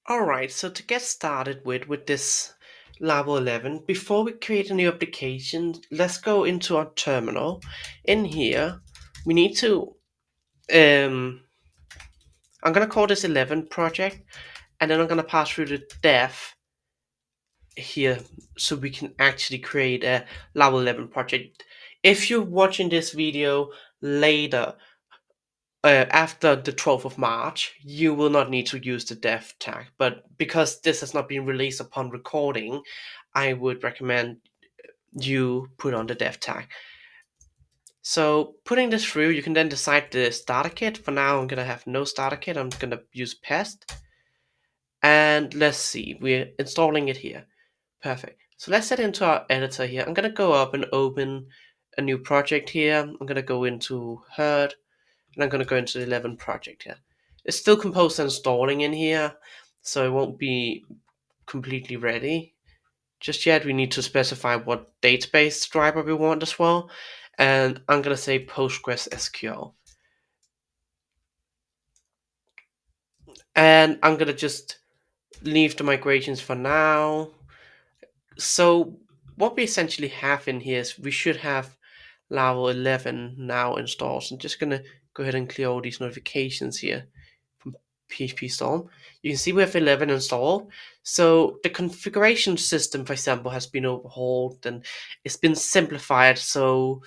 Alright, so to get started with this Laravel 11, before we create a new application, let's go into our terminal. In here, we need to, I'm going to call this 11 project, and then I'm going to pass through the def here so we can actually create a Laravel 11 project. If you're watching this video later, after the 12th of March, you will not need to use the def tag. But because this has not been released upon recording, I would recommend you put on the def tag. So putting this through, you can then decide the starter kit. For now, I'm going to have no starter kit. I'm going to use pest. And let's see, we're installing it here. Perfect. So let's head into our editor here. I'm going to go up and open a new project here. I'm going to go into herd. And I'm going to go into the 11 project here. It's still composed and installing in here, so it won't be completely ready just yet. We need to specify what database driver we want as well. And I'm going to say PostgreSQL. And I'm going to just leave the migrations for now. So what we essentially have in here is we should have Laravel 11 now installed. So I'm just going to go ahead and clear all these notifications here from PHP Storm. You can see we have 11 installed. So the configuration system, for example, has been overhauled and it's been simplified. So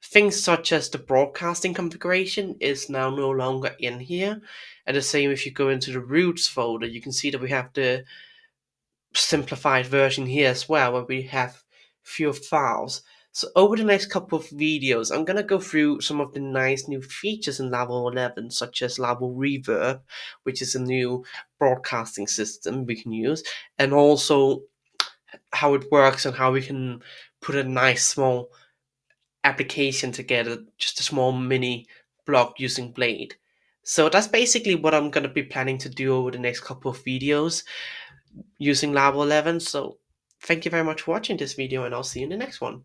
things such as the broadcasting configuration is now no longer in here. And the same if you go into the roots folder, you can see that we have the simplified version here as well, where we have fewer files. So over the next couple of videos, I'm going to go through some of the nice new features in Laravel 11, such as Laravel Reverb, which is a new broadcasting system we can use, and also how it works and how we can put a nice small application together, just a small mini block using Blade. So that's basically what I'm going to be planning to do over the next couple of videos using Laravel 11. So thank you very much for watching this video, and I'll see you in the next one.